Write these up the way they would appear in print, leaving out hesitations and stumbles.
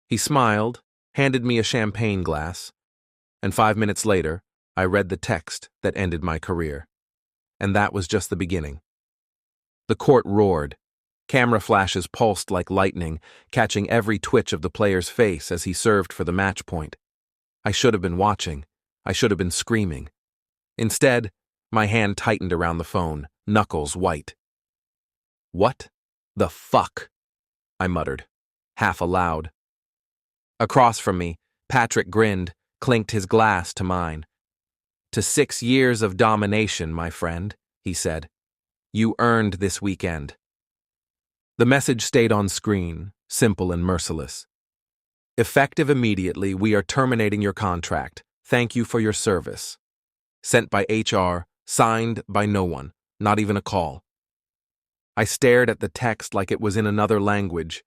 He smiled, handed me a champagne glass, and 5 minutes later, I read the text that ended my career. And that was just the beginning. The court roared. Camera flashes pulsed like lightning, catching every twitch of the player's face as he served for the match point. I should have been watching. I should have been screaming. Instead, my hand tightened around the phone, knuckles white. "What the fuck?" I muttered, half aloud. Across from me, Patrick grinned, clinked his glass to mine. "To 6 years of domination, my friend," he said. "You earned this weekend." The message stayed on screen, simple and merciless. "Effective immediately, we are terminating your contract. Thank you for your service." Sent by HR, signed by no one, not even a call. I stared at the text like it was in another language.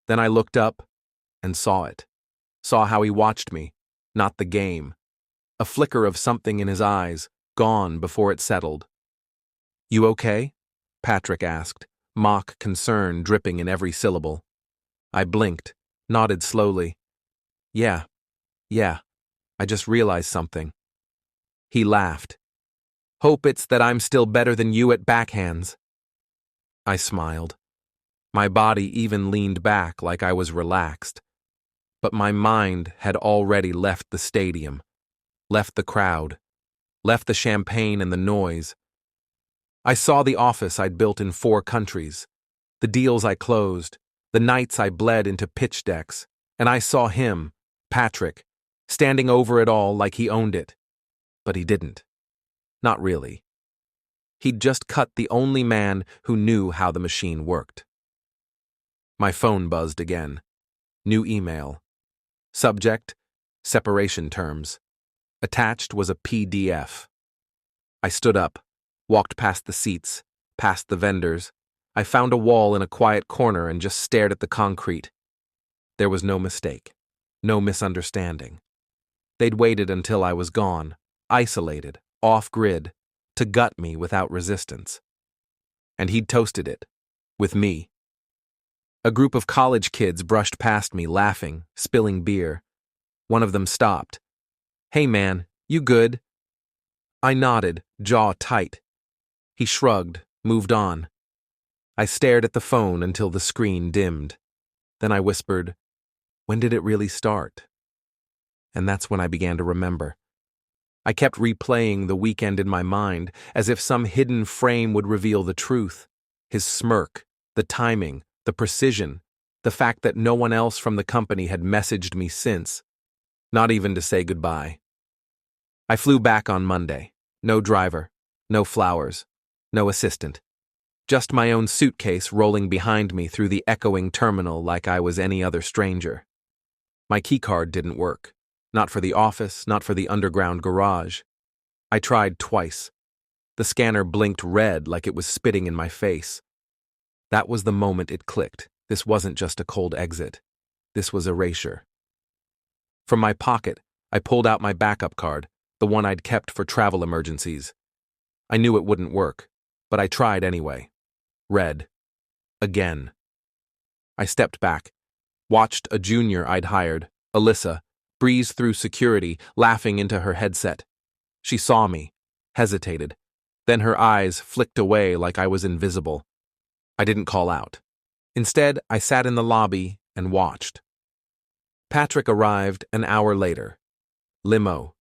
Then I looked up and saw it. Saw how he watched me, not the game. A flicker of something in his eyes, gone before it settled. "You okay?" Patrick asked, mock concern dripping in every syllable. I blinked, nodded slowly. Yeah, I just realized something." He laughed. "Hope it's that I'm still better than you at backhands." I smiled. My body even leaned back like I was relaxed. But my mind had already left the stadium, left the crowd, left the champagne and the noise. I saw the office I'd built in 4 countries, the deals I closed, the nights I bled into pitch decks, and I saw him, Patrick, standing over it all like he owned it. But he didn't. Not really. He'd just cut the only man who knew how the machine worked. My phone buzzed again. New email. Subject, separation terms. Attached was a PDF. I stood up, walked past the seats, past the vendors. I found a wall in a quiet corner and just stared at the concrete. There was no mistake, no misunderstanding. They'd waited until I was gone, isolated, off-grid, to gut me without resistance. And he'd toasted it, with me. A group of college kids brushed past me, laughing, spilling beer. One of them stopped. "Hey man, you good?" I nodded, jaw tight. He shrugged, moved on. I stared at the phone until the screen dimmed. Then I whispered, "When did it really start?" And that's when I began to remember. I kept replaying the weekend in my mind, as if some hidden frame would reveal the truth. His smirk, the timing, the precision, the fact that no one else from the company had messaged me since, not even to say goodbye. I flew back on Monday. No driver, no flowers, no assistant. Just my own suitcase rolling behind me through the echoing terminal like I was any other stranger. My keycard didn't work. Not for the office, not for the underground garage. I tried twice. The scanner blinked red like it was spitting in my face. That was the moment it clicked. This wasn't just a cold exit. This was erasure. From my pocket, I pulled out my backup card, the one I'd kept for travel emergencies. I knew it wouldn't work, but I tried anyway. Red. Again. I stepped back, watched a junior I'd hired, Alyssa, breeze through security, laughing into her headset. She saw me, hesitated. Then her eyes flicked away like I was invisible. I didn't call out. Instead, I sat in the lobby and watched. Patrick arrived an hour later. Limo.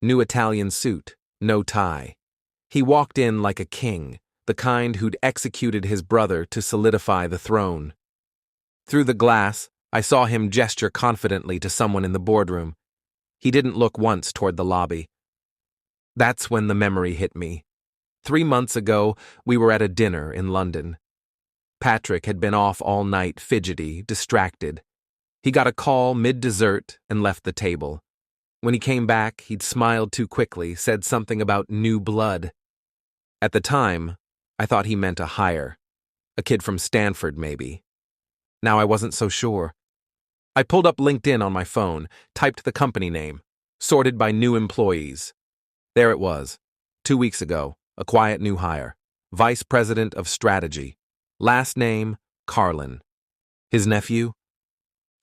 New Italian suit, no tie. He walked in like a king, the kind who'd executed his brother to solidify the throne. Through the glass, I saw him gesture confidently to someone in the boardroom. He didn't look once toward the lobby. That's when the memory hit me. 3 months ago, we were at a dinner in London. Patrick had been off all night, fidgety, distracted. He got a call mid-dessert and left the table. When he came back, he'd smiled too quickly, said something about new blood. At the time, I thought he meant a hire. A kid from Stanford, maybe. Now I wasn't so sure. I pulled up LinkedIn on my phone, typed the company name, sorted by new employees. There it was. 2 weeks ago, a quiet new hire. Vice President of Strategy. Last name, Carlin. His nephew?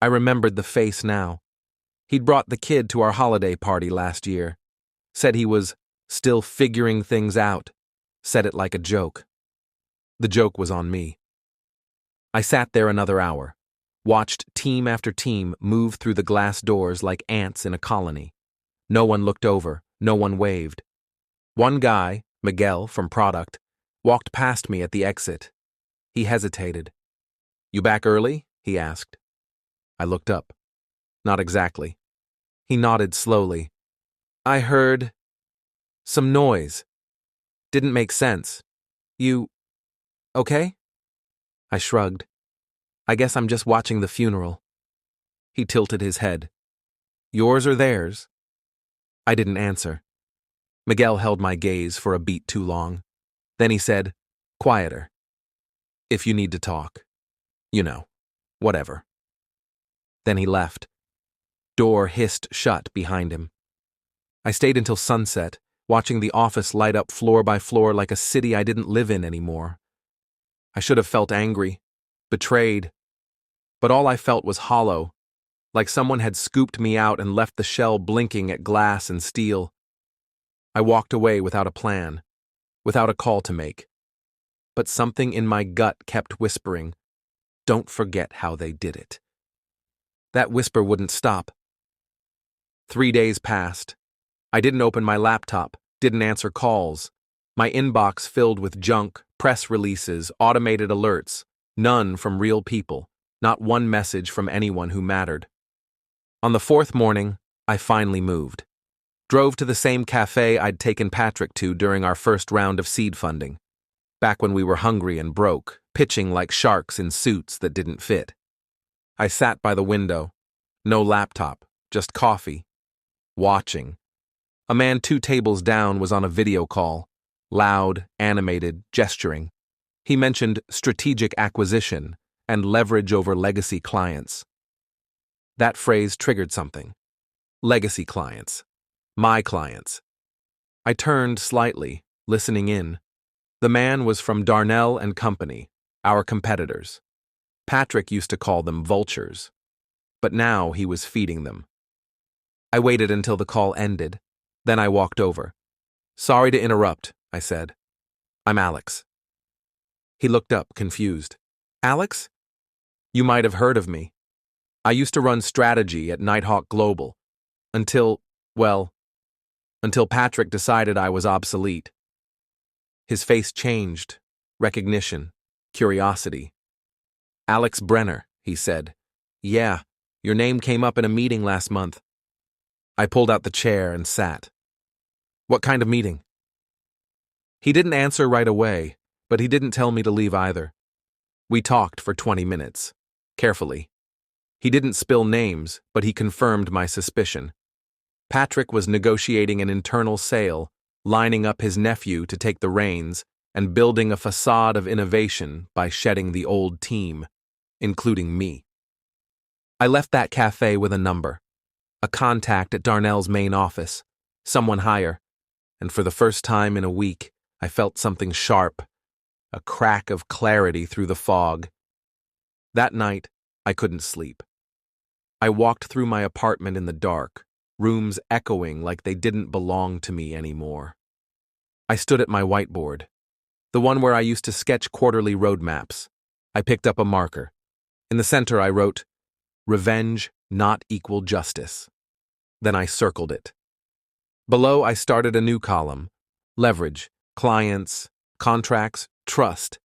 I remembered the face now. He'd brought the kid to our holiday party last year. Said he was still figuring things out. Said it like a joke. The joke was on me. I sat there another hour, watched team after team move through the glass doors like ants in a colony. No one looked over, no one waved. One guy, Miguel from product, walked past me at the exit. He hesitated. "You back early?" he asked. I looked up. Not exactly. He nodded slowly. "I heard some noise. Didn't make sense. You okay?" I shrugged. "I guess I'm just watching the funeral." He tilted his head. "Yours or theirs?" I didn't answer. Miguel held my gaze for a beat too long. Then he said, "Quieter. If you need to talk. You know, whatever." Then he left. Door hissed shut behind him. I stayed until sunset, watching the office light up floor by floor like a city I didn't live in anymore. I should have felt angry, betrayed, but all I felt was hollow, like someone had scooped me out and left the shell blinking at glass and steel. I walked away without a plan, without a call to make. But something in my gut kept whispering, "Don't forget how they did it." That whisper wouldn't stop. 3 days passed. I didn't open my laptop, didn't answer calls. My inbox filled with junk, press releases, automated alerts, none from real people, not one message from anyone who mattered. On the 4th morning, I finally moved. Drove to the same cafe I'd taken Patrick to during our first round of seed funding, back when we were hungry and broke, pitching like sharks in suits that didn't fit. I sat by the window, no laptop, just coffee, watching. A man 2 tables down was on a video call, loud, animated, gesturing. He mentioned strategic acquisition and leverage over legacy clients. That phrase triggered something. Legacy clients. My clients. I turned slightly, listening in. The man was from Darnell and Company, our competitors. Patrick used to call them vultures, but now he was feeding them. I waited until the call ended, then I walked over. "Sorry to interrupt," I said. "I'm Alex." He looked up, confused. "Alex? You might have heard of me. I used to run strategy at Nighthawk Global, until Patrick decided I was obsolete." His face changed, recognition, curiosity. "Alex Brenner," he said. "Yeah, your name came up in a meeting last month." I pulled out the chair and sat. "What kind of meeting?" He didn't answer right away, but he didn't tell me to leave either. We talked for 20 minutes, carefully. He didn't spill names, but he confirmed my suspicion. Patrick was negotiating an internal sale, lining up his nephew to take the reins, and building a facade of innovation by shedding the old team, including me. I left that cafe with a number, a contact at Darnell's main office, someone higher, and for the first time in a week, I felt something sharp, a crack of clarity through the fog. That night, I couldn't sleep. I walked through my apartment in the dark, rooms echoing like they didn't belong to me anymore. I stood at my whiteboard, the one where I used to sketch quarterly roadmaps. I picked up a marker. In the center I wrote, "Revenge not equal justice." Then I circled it. Below I started a new column, leverage, clients, contracts, trust.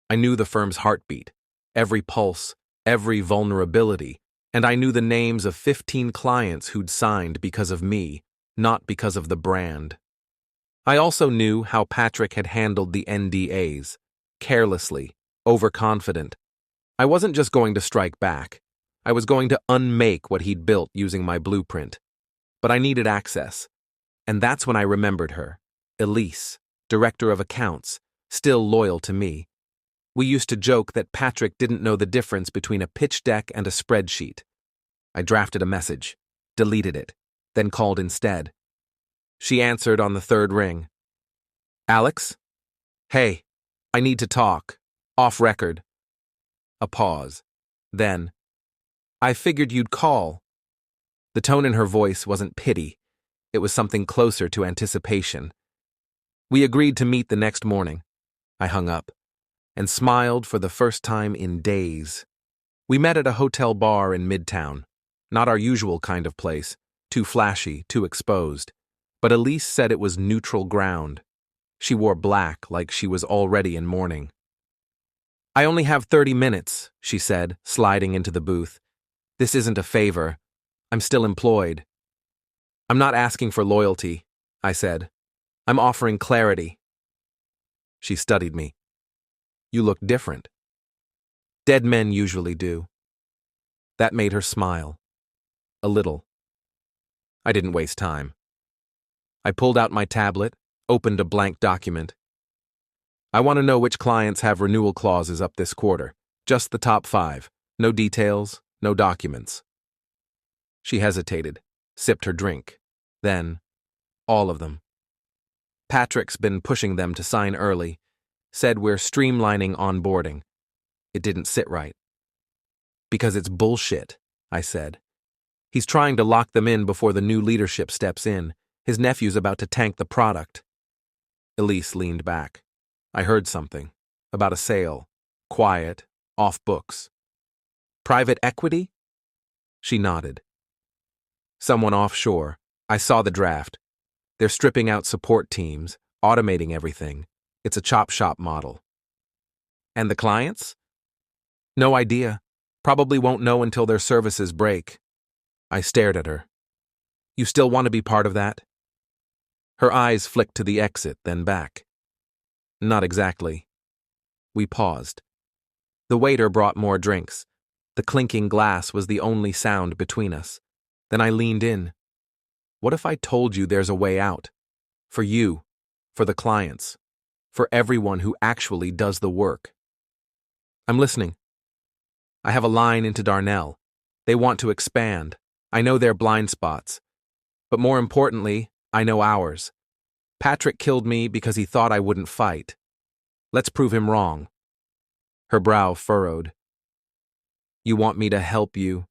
I knew the firm's heartbeat, every pulse, every vulnerability, and I knew the names of 15 clients who'd signed because of me, not because of the brand. I also knew how Patrick had handled the NDAs, carelessly, overconfident. I wasn't just going to strike back. I was going to unmake what he'd built using my blueprint. But I needed access. And that's when I remembered her, Elise, director of accounts, still loyal to me. We used to joke that Patrick didn't know the difference between a pitch deck and a spreadsheet. I drafted a message, deleted it, then called instead. She answered on the 3rd ring. "Alex? Hey, I need to talk. Off record." A pause. Then, I figured you'd call. The tone in her voice wasn't pity. It was something closer to anticipation. We agreed to meet the next morning. I hung up and smiled for the first time in days. We met at a hotel bar in Midtown. Not our usual kind of place, too flashy, too exposed. But Elise said it was neutral ground. She wore black like she was already in mourning. I only have 30 minutes, she said, sliding into the booth. This isn't a favor. I'm still employed. I'm not asking for loyalty, I said. I'm offering clarity. She studied me. You look different. Dead men usually do. That made her smile. A little. I didn't waste time. I pulled out my tablet, opened a blank document. I want to know which clients have renewal clauses up this quarter. Just the top 5. No details, no documents. She hesitated, sipped her drink. Then, all of them. Patrick's been pushing them to sign early. Said we're streamlining onboarding. It didn't sit right. Because it's bullshit, I said. He's trying to lock them in before the new leadership steps in. His nephew's about to tank the product. Elise leaned back. I heard something. About a sale. Quiet. Off books. Private equity? She nodded. Someone offshore. I saw the draft. They're stripping out support teams, automating everything. It's a chop shop model. And the clients? No idea. Probably won't know until their services break. I stared at her. You still want to be part of that? Her eyes flicked to the exit, then back. Not exactly. We paused. The waiter brought more drinks. The clinking glass was the only sound between us. Then I leaned in. What if I told you there's a way out? For you, for the clients, for everyone who actually does the work. I'm listening. I have a line into Darnell. They want to expand. I know their blind spots. But more importantly, I know ours. Patrick killed me because he thought I wouldn't fight. Let's prove him wrong. Her brow furrowed. You want me to help you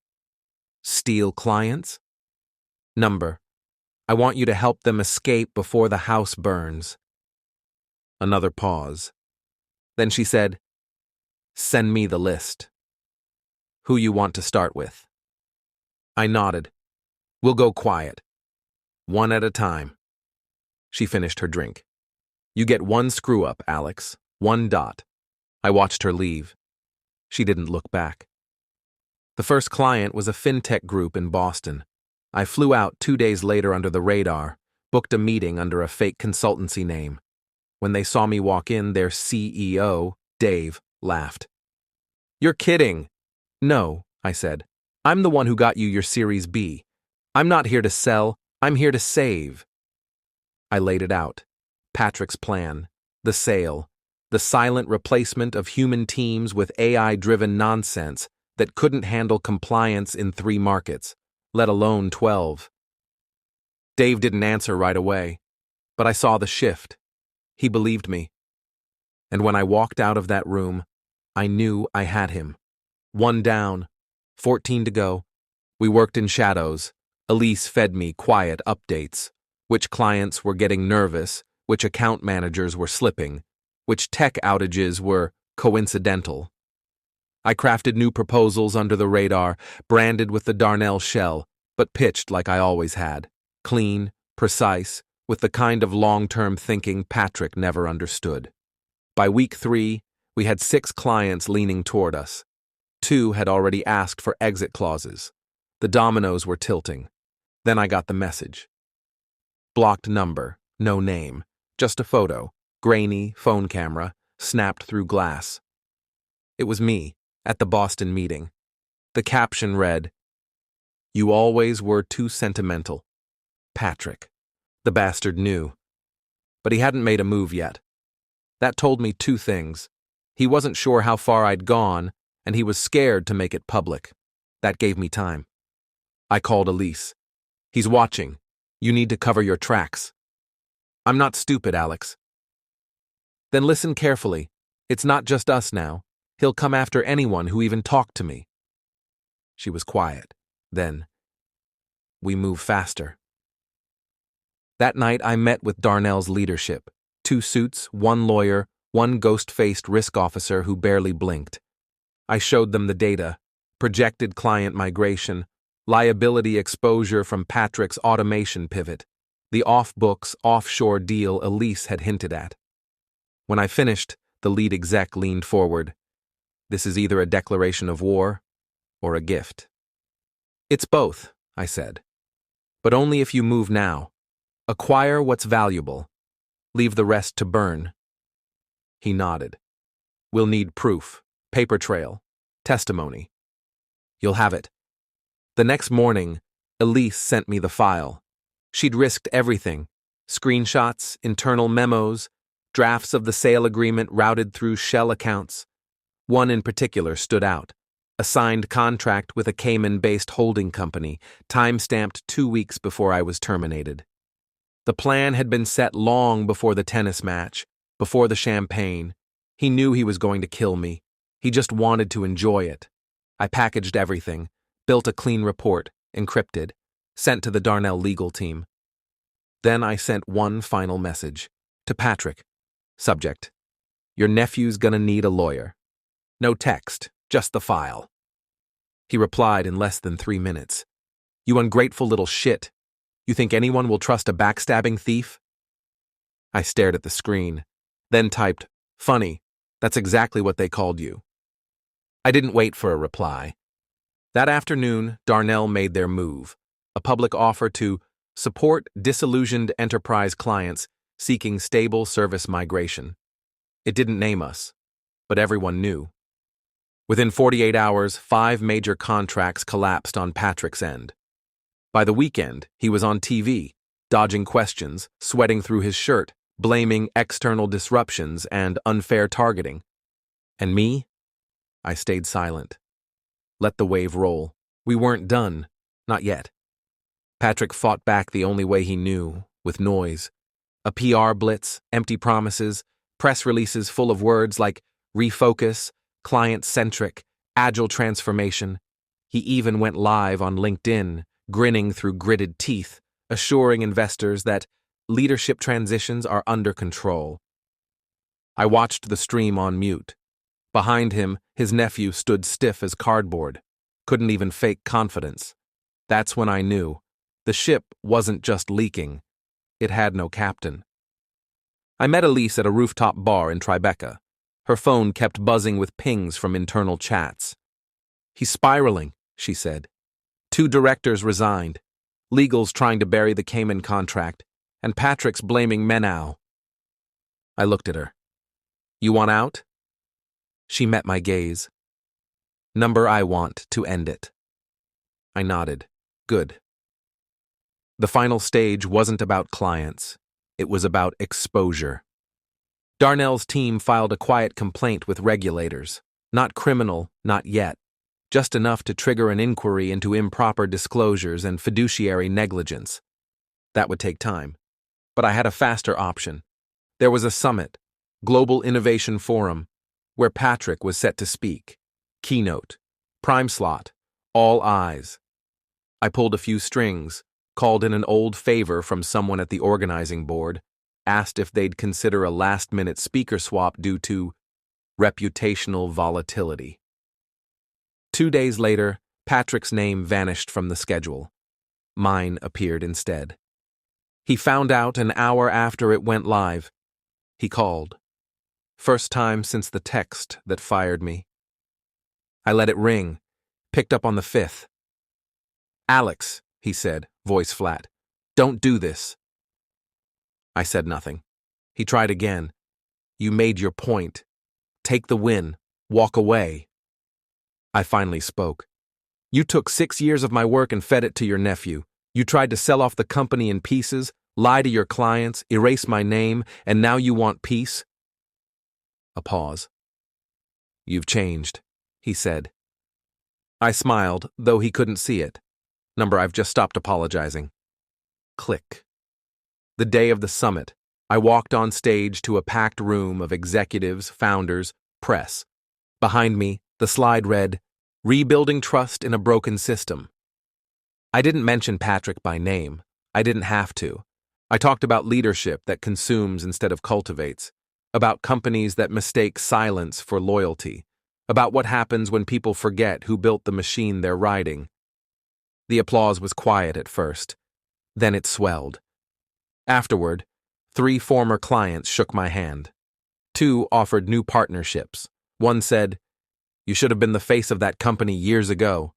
steal clients? Number. I want you to help them escape before the house burns. Another pause. Then she said, Send me the list. Who you want to start with? I nodded. We'll go quiet. One at a time. She finished her drink. You get 1 screw-up, Alex. 1 dot. I watched her leave. She didn't look back. The first client was a fintech group in Boston. I flew out 2 days later under the radar, booked a meeting under a fake consultancy name. When they saw me walk in, their CEO, Dave, laughed. You're kidding. No, I said. I'm the one who got you your Series B. I'm not here to sell, I'm here to save. I laid it out. Patrick's plan, the sale, the silent replacement of human teams with AI-driven nonsense that couldn't handle compliance in 3 markets, let alone 12. Dave didn't answer right away, but I saw the shift. He believed me. And when I walked out of that room, I knew I had him. 1 down, 14 to go. We worked in shadows. Elise fed me quiet updates. Which clients were getting nervous, which account managers were slipping, which tech outages were coincidental. I crafted new proposals under the radar, branded with the Darnell shell, but pitched like I always had. Clean, precise, with the kind of long-term thinking Patrick never understood. By week 3, we had 6 clients leaning toward us. 2 had already asked for exit clauses. The dominoes were tilting. Then I got the message. Blocked number, no name, just a photo, grainy, phone camera, snapped through glass. It was me, at the Boston meeting. The caption read, You always were too sentimental. Patrick. The bastard knew. But he hadn't made a move yet. That told me 2 things. He wasn't sure how far I'd gone, and he was scared to make it public. That gave me time. I called Elise. He's watching. You need to cover your tracks. I'm not stupid, Alex. Then listen carefully. It's not just us now. He'll come after anyone who even talked to me. She was quiet. Then, we move faster. That night, I met with Darnell's leadership. 2 suits, 1 lawyer, 1 ghost-faced risk officer who barely blinked. I showed them the data, projected client migration, liability exposure from Patrick's automation pivot, the off-books, offshore deal Elise had hinted at. When I finished, the lead exec leaned forward. This is either a declaration of war or a gift. It's both, I said. But only if you move now. Acquire what's valuable. Leave the rest to burn. He nodded. We'll need proof, paper trail, testimony. You'll have it. The next morning, Elise sent me the file. She'd risked everything. Screenshots, internal memos, drafts of the sale agreement routed through shell accounts. One in particular stood out. A signed contract with a Cayman-based holding company, time-stamped 2 weeks before I was terminated. The plan had been set long before the tennis match, before the champagne. He knew he was going to kill me. He just wanted to enjoy it. I packaged everything, built a clean report, encrypted, sent to the Darnell legal team. Then I sent one final message. To Patrick. Subject. Your nephew's gonna need a lawyer. No text, just the file. He replied in less than 3 minutes. You ungrateful little shit. You think anyone will trust a backstabbing thief? I stared at the screen, then typed, funny, that's exactly what they called you. I didn't wait for a reply. That afternoon, Darnell made their move, a public offer to support disillusioned enterprise clients seeking stable service migration. It didn't name us, but everyone knew. Within 48 hours, 5 major contracts collapsed on Patrick's end. By the weekend, he was on TV, dodging questions, sweating through his shirt, blaming external disruptions and unfair targeting. And me? I stayed silent. Let the wave roll. We weren't done. Not yet. Patrick fought back the only way he knew, with noise. A PR blitz, empty promises, press releases full of words like refocus, client-centric, agile transformation. He even went live on LinkedIn, grinning through gritted teeth, assuring investors that leadership transitions are under control. I watched the stream on mute. Behind him, his nephew stood stiff as cardboard, couldn't even fake confidence. That's when I knew. The ship wasn't just leaking. It had no captain. I met Elise at a rooftop bar in Tribeca. Her phone kept buzzing with pings from internal chats. He's spiraling, she said. 2 directors resigned. Legal's trying to bury the Cayman contract, and Patrick's blaming Menau. I looked at her. You want out? She met my gaze. Number I want to end it. I nodded. Good. The final stage wasn't about clients. It was about exposure. Darnell's team filed a quiet complaint with regulators. Not criminal, not yet. Just enough to trigger an inquiry into improper disclosures and fiduciary negligence. That would take time. But I had a faster option. There was a summit, Global Innovation Forum, where Patrick was set to speak. Keynote, prime slot, all eyes. I pulled a few strings, called in an old favor from someone at the organizing board, asked if they'd consider a last-minute speaker swap due to reputational volatility. 2 days later, Patrick's name vanished from the schedule. Mine appeared instead. He found out an hour after it went live. He called. First time since the text that fired me. I let it ring, picked up on the 5th. Alex, he said, voice flat, don't do this. I said nothing. He tried again. You made your point. Take the win. Walk away. I finally spoke. You took 6 years of my work and fed it to your nephew. You tried to sell off the company in pieces, lie to your clients, erase my name, and now you want peace? A pause. You've changed, he said. I smiled, though he couldn't see it. Number, I've just stopped apologizing. Click. The day of the summit, I walked on stage to a packed room of executives, founders, press. Behind me, the slide read, Rebuilding trust in a broken system. I didn't mention Patrick by name. I didn't have to. I talked about leadership that consumes instead of cultivates, about companies that mistake silence for loyalty, about what happens when people forget who built the machine they're riding. The applause was quiet at first. Then it swelled. Afterward, 3 former clients shook my hand. 2 offered new partnerships. One said, "You should have been the face of that company years ago."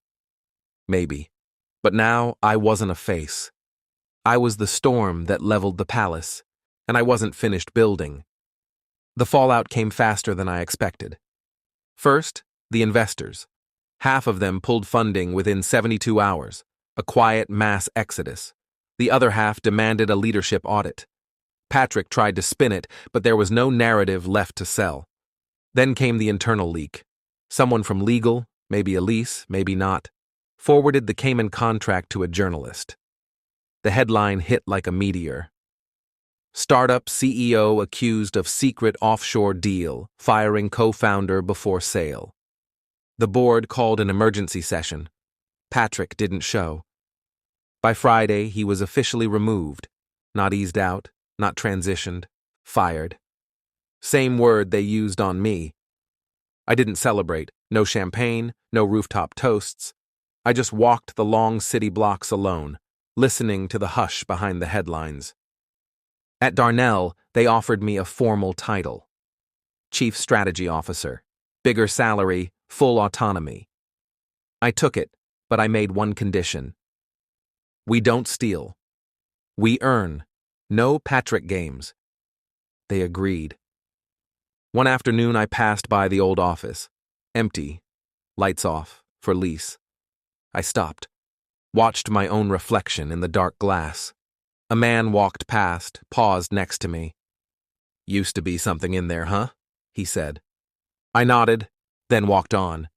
Maybe. But now I wasn't a face. I was the storm that leveled the palace, and I wasn't finished building. The fallout came faster than I expected. First, the investors. Half of them pulled funding within 72 hours, a quiet mass exodus. The other half demanded a leadership audit. Patrick tried to spin it, but there was no narrative left to sell. Then came the internal leak. Someone from legal, maybe Elise, maybe not, forwarded the Cayman contract to a journalist. The headline hit like a meteor. Startup CEO accused of secret offshore deal, firing co-founder before sale. The board called an emergency session. Patrick didn't show. By Friday, he was officially removed. Not eased out, not transitioned, fired. Same word they used on me. I didn't celebrate. No champagne, no rooftop toasts. I just walked the long city blocks alone, listening to the hush behind the headlines. At Darnell, they offered me a formal title. Chief Strategy Officer. Bigger salary, full autonomy. I took it, but I made one condition. We don't steal. We earn. No Patrick games. They agreed. One afternoon I passed by the old office. Empty. Lights off, for lease. I stopped. Watched my own reflection in the dark glass. A man walked past, paused next to me. "Used to be something in there, huh?" he said. I nodded, then walked on.